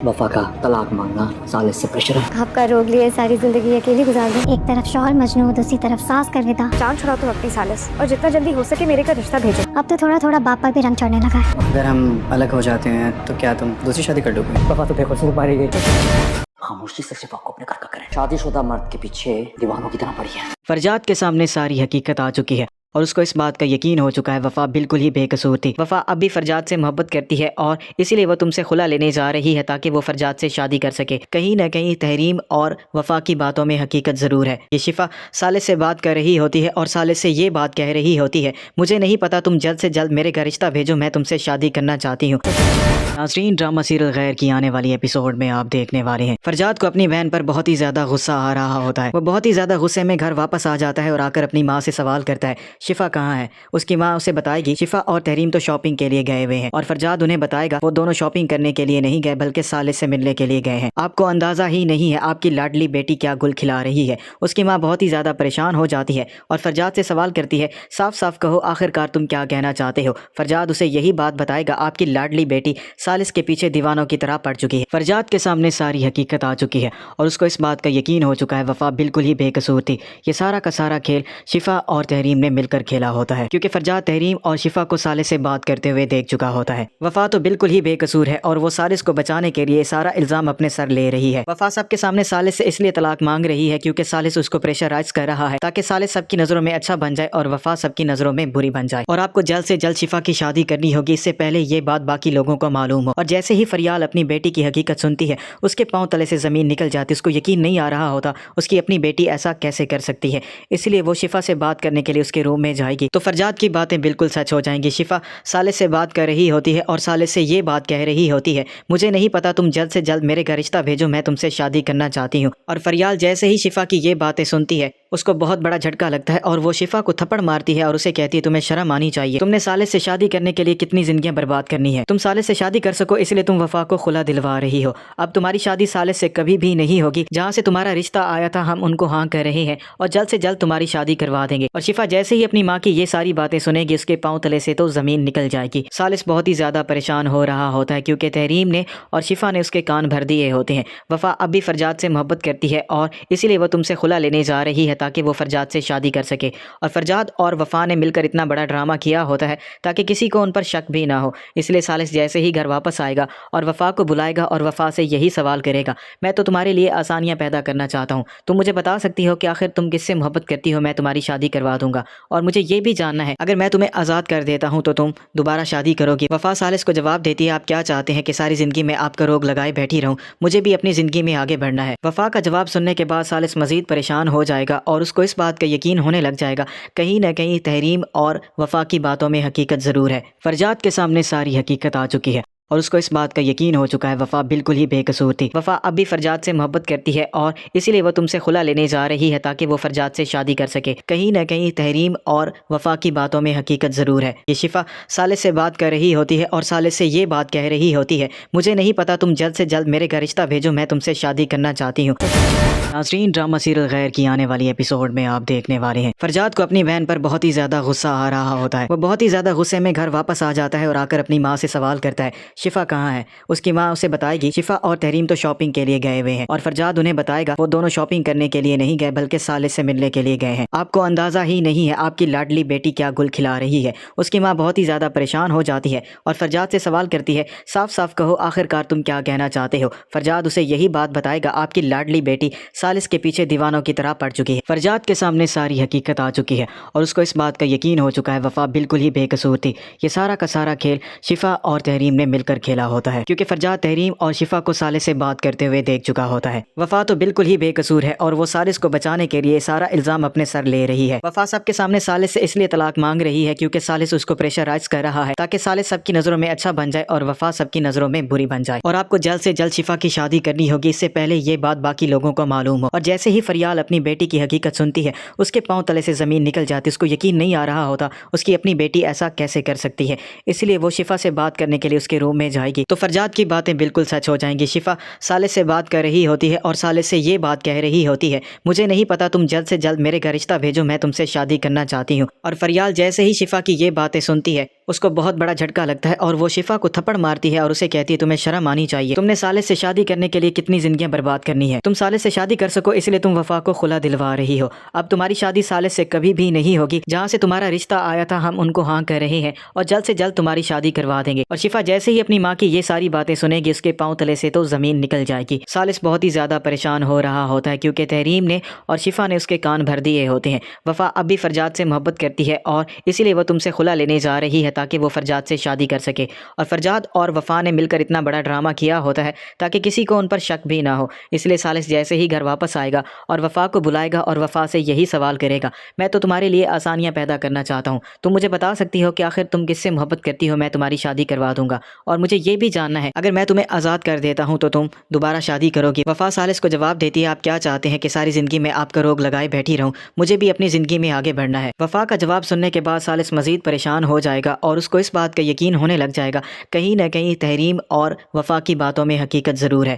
वफा का तलाक मांगना सालिस से प्रेशर है। आपका रोग लिए सारी जिंदगी अकेली गुजार दूं। एक तरफ शौहर मजनू, दूसरी तरफ सास कर विदा। जान छुड़ा तो अपनी सालिस और जितना जल्दी हो सके मेरे का रिश्ता भेजो। अब तो थोड़ा थोड़ा बाप पर भी रंग चढ़ने लगा है। अगर हम अलग हो जाते हैं तो क्या तुम दूसरी शादी कर लोगे? वफा तो बेकसूर मारी गई। खामोशी से शिफा को अपने घर का करें। शादीशुदा मर्द के पीछे दीवानों की तरह पड़ी है। फरजाद के सामने सारी हकीकत आ चुकी है और उसको इस बात का यकीन हो चुका है वफ़ा बिल्कुल ही बेकसूर थी। वफ़ा अब भी फरजाद से मोहब्बत करती है और इसीलिए वो तुमसे खुला लेने जा रही है ताकि वो फरजाद से शादी कर सके। कहीं ना कहीं तहरीम और वफ़ा की बातों में हकीकत ज़रूर है। ये शिफा सालिस से बात कर रही होती है और सालिस से ये बात कह रही होती है, मुझे नहीं पता, तुम जल्द से जल्द मेरे का रिश्ता भेजो, मैं तुमसे शादी करना चाहती हूँ। नाज़रीन, ड्रामा सीरियल गैर की आने वाली एपिसोड में आप देखने वाले हैं फरजाद को अपनी बहन पर बहुत ही ज़्यादा गुस्सा आ रहा होता है। वो बहुत ही ज़्यादा गुस्से में घर वापस आ जाता है और आकर अपनी माँ से सवाल करता है शिफा कहाँ है। उसकी माँ उसे बताएगी शिफा और तहरीम तो शॉपिंग के लिए गए हुए हैं और फरजाद उन्हें बताएगा वो दोनों शॉपिंग करने के लिए नहीं गए बल्कि सालिस से मिलने के लिए गए हैं। आपको अंदाज़ा ही नहीं है आपकी लाडली बेटी क्या गुल खिला रही है। उसकी माँ बहुत ही ज़्यादा परेशान हो जाती है और फरजाद से सवाल करती है साफ साफ कहो आखिरकार तुम क्या कहना चाहते हो। फरजाद उसे यही बात बताएगा आपकी लाडली बेटी सालिस के पीछे दीवानों की तरह पड़ चुकी है। फरजाद के सामने सारी हकीकत आ चुकी है और उसको इस बात का यकीन हो चुका है वफ़ा बिल्कुल ही बेकसूर थी। ये सारा का सारा खेल शिफा और तहरीम ने मिलकर खेला होता है क्योंकि फरजाद तहरीम और शिफा को सालिस से बात करते हुए देख चुका होता है। वफ़ा तो बिल्कुल ही बेकसूर है और वो सालिस को बचाने के लिए सारा इल्ज़ाम अपने सर ले रही है। वफ़ा सबके सामने सालिस से इसलिए तलाक मांग रही है क्योंकि सालिस उसको प्रेशराइज कर रहा है ताकि सालिस सबकी नज़रों में अच्छा बन जाए और वफ़ा सबकी नज़रों में बुरी बन जाए। और आपको जल्द से जल्द शिफा की शादी करनी होगी, इससे पहले ये बात बाकी लोगों को मालूम हो। और जैसे ही फरियाल अपनी बेटी की हकीकत सुनती है उसके पाँव तले से ज़मीन निकल जाती है। उसको यकीन नहीं आ रहा होता उसकी अपनी बेटी ऐसा कैसे कर सकती है। इसलिए वो शिफा से बात करने के लिए उसके रूम में जाएगी तो फरजाद की बातें बिल्कुल सच हो जाएंगी। शिफा सालिस से बात कर रही होती है और सालिस से ये बात कह रही होती है, मुझे नहीं पता, तुम जल्द से जल्द मेरे का रिश्ता भेजो, मैं तुमसे शादी करना चाहती हूँ। और फरियाल जैसे ही शिफा की ये बातें सुनती है उसको बहुत बड़ा झटका लगता है और वो शिफा को थप्पड़ मारती है और उसे कहती है तुम्हें शर्म आनी चाहिए, तुमने सालिस से शादी करने के लिए कितनी जिंदगियां बर्बाद करनी है। तुम सालिस से शादी कर सको इसलिए तुम वफा को खुला दिलवा रही हो। अब तुम्हारी शादी सालिस से कभी भी नहीं होगी। जहाँ से तुम्हारा रिश्ता आया था हम उनको हाँ कर रहे हैं और जल्द से जल्द तुम्हारी शादी करवा देंगे। और शिफा जैसे ही अपनी माँ की ये सारी बातें सुनेगी उसके पाँव तले से तो जमीन निकल जाएगी। सालिस बहुत ही ज्यादा परेशान हो रहा होता है क्योंकि तहरीम ने और शिफा ने उसके कान भर दिए होते हैं। वफा अब भी फरजाद से मोहब्बत करती है और इसीलिए वो तुमसे खुला लेने जा रही है ताकि वो फरजाद से शादी कर सके। और फरजाद और वफा ने मिलकर इतना बड़ा ड्रामा किया होता है ताकि किसी को उन पर शक भी ना हो। इसलिए सालिस जैसे ही घर वापस आएगा और वफा को बुलाएगा और वफा से यही सवाल करेगा, मैं तो तुम्हारे लिए आसानियां पैदा करना चाहता हूं, तुम मुझे बता सकती हो कि आखिर तुम किससे मोहब्बत करती हो, मैं तुम्हारी शादी करवा दूंगा। और मुझे ये भी जानना है अगर मैं तुम्हें आज़ाद कर देता हूं तो तुम दोबारा शादी करोगी। वफा सालिस को जवाब देती है आप क्या चाहते हैं कि सारी ज़िंदगी में आपका रोग लगाए बैठी रहूं, मुझे भी अपनी ज़िंदगी में आगे बढ़ना है। वफा का जवाब सुनने के बाद सालिस मज़ीद परेशान हो जाएगा और उसको इस बात का यकीन होने लग जाएगा कहीं ना कहीं तहरीम और वफा की बातों में हकीकत ज़रूर है। फरजाद के सामने सारी हकीकत आ चुकी है और उसको इस बात का यकीन हो चुका है वफ़ा बिल्कुल ही बेकसूर थी। वफ़ा अब भी फरजाद से मोहब्बत करती है और इसीलिए वो तुमसे खुला लेने जा रही है ताकि वो फरजाद से शादी कर सके। कहीं ना कहीं तहरीम और वफ़ा की बातों में हकीकत ज़रूर है। ये शिफा सालिस से बात कर रही होती है और सालिस से ये बात कह रही होती है, मुझे नहीं पता, तुम जल्द से जल्द मेरे का रिश्ता भेजो, मैं तुमसे शादी करना चाहती हूँ। नाज़रीन, ड्रामा सीरियल गैर की आने वाली एपिसोड में आप देखने वाले हैं फरजाद को अपनी बहन पर बहुत ही ज़्यादा गुस्सा आ रहा होता है। वो बहुत ही ज़्यादा गुस्से में घर वापस आ जाता है और आकर अपनी माँ से सवाल करता है शिफा कहाँ है। उसकी माँ उसे बताएगी शिफा और तहरीम तो शॉपिंग के लिए गए हुए हैं और फरजाद उन्हें बताएगा वो दोनों शॉपिंग करने के लिए नहीं गए बल्कि सालिस से मिलने के लिए गए हैं। आपको अंदाज़ा ही नहीं है आपकी लाडली बेटी क्या गुल खिला रही है। उसकी माँ बहुत ही ज़्यादा परेशान हो जाती है और फरजाद से सवाल करती है साफ साफ कहो आखिरकार तुम क्या कहना चाहते हो। फरजाद उसे यही बात बताएगा आपकी लाडली बेटी सालिस के पीछे दीवानों की तरह पड़ चुकी है। फरजाद के सामने सारी हकीकत आ चुकी है और उसको इस बात का यकीन हो चुका है वफ़ा बिल्कुल ही बेकसूर थी। ये सारा का सारा खेल शिफा और तहरीम ने मिलकर खेला होता है क्योंकि फरजाद तहरीम और शिफा को सालिस से बात करते हुए देख चुका होता है। वफ़ा तो बिल्कुल ही बेकसूर है और वो सालिस को बचाने के लिए सारा इल्ज़ाम अपने सर ले रही है। वफ़ा सबके सामने सालिस से इसलिए तलाक मांग रही है क्योंकि सालिस उसको प्रेशराइज कर रहा है ताकि सालिस सबकी नज़रों में अच्छा बन जाए और वफ़ा सबकी नज़रों में बुरी बन जाए। और आपको जल्द से जल्द शिफा की शादी करनी होगी, इससे पहले ये बात बाकी लोगों को मालूम हो। और जैसे ही फरियाल अपनी बेटी की हकीकत सुनती है उसके पाँव तले से ज़मीन निकल जाती है। उसको यकीन नहीं आ रहा होता उसकी अपनी बेटी ऐसा कैसे कर सकती है। इसलिए वो शिफा से बात करने के लिए उसके रूम में जाएगी तो फरजाद की बातें बिल्कुल सच हो जाएंगी। शिफा सालिस से बात कर रही होती है और सालिस से ये बात कह रही होती है, मुझे नहीं पता, तुम जल्द से जल्द मेरे का रिश्ता भेजो, मैं तुमसे शादी करना चाहती हूँ। और फरियाल जैसे ही शिफा की ये बातें सुनती है اس کو بہت بڑا جھٹکا لگتا ہے اور وہ شفا کو تھپڑ مارتی ہے اور اسے کہتی ہے تمہیں شرم آنی چاہیے، تم نے صالح سے شادی کرنے کے لیے کتنی زندگیاں برباد کرنی ہے، تم صالح سے شادی کر سکو اس لیے تم وفا کو خلا دلوا رہی ہو، اب تمہاری شادی صالح سے کبھی بھی نہیں ہوگی، جہاں سے تمہارا رشتہ آیا تھا ہم ان کو ہاں کر رہے ہیں اور جلد سے جلد تمہاری شادی کروا دیں گے۔ اور شفا جیسے ہی اپنی ماں کی یہ ساری باتیں سنے گی اس کے پاؤں تلے سے تو زمین نکل جائے گی۔ صالح بہت ہی زیادہ پریشان ہو رہا ہوتا ہے کیونکہ تحریم نے اور شفا نے اس کے کان بھر دیے ہوتے ہیں۔ وفا اب بھی فرجاد سے محبت کرتی ہے اور اسی لیے وہ تم سے خلا لینے جا رہی ہے تاکہ وہ فرجاد سے شادی کر سکے، اور فرجاد اور وفا نے مل کر اتنا بڑا ڈرامہ کیا ہوتا ہے تاکہ کسی کو ان پر شک بھی نہ ہو۔ اس لیے صالح جیسے ہی گھر واپس آئے گا اور وفا کو بلائے گا اور وفا سے یہی سوال کرے گا، میں تو تمہارے لیے آسانیاں پیدا کرنا چاہتا ہوں، تم مجھے بتا سکتی ہو کہ آخر تم کس سے محبت کرتی ہو، میں تمہاری شادی کروا دوں گا، اور مجھے یہ بھی جاننا ہے اگر میں تمہیں آزاد کر دیتا ہوں تو تم دوبارہ شادی کرو گی۔ وفا صالح کو جواب دیتی ہے آپ کیا چاہتے ہیں کہ ساری زندگی میں آپ کا روگ لگائے بیٹھی رہوں، مجھے بھی اپنی زندگی میں آگے بڑھنا ہے۔ وفا کا جواب سننے کے بعد صالح مزید پریشان ہو جائے گا اور اس کو اس بات کا یقین ہونے لگ جائے گا کہیں نہ کہیں تحریم اور وفا کی باتوں میں حقیقت ضرور ہے۔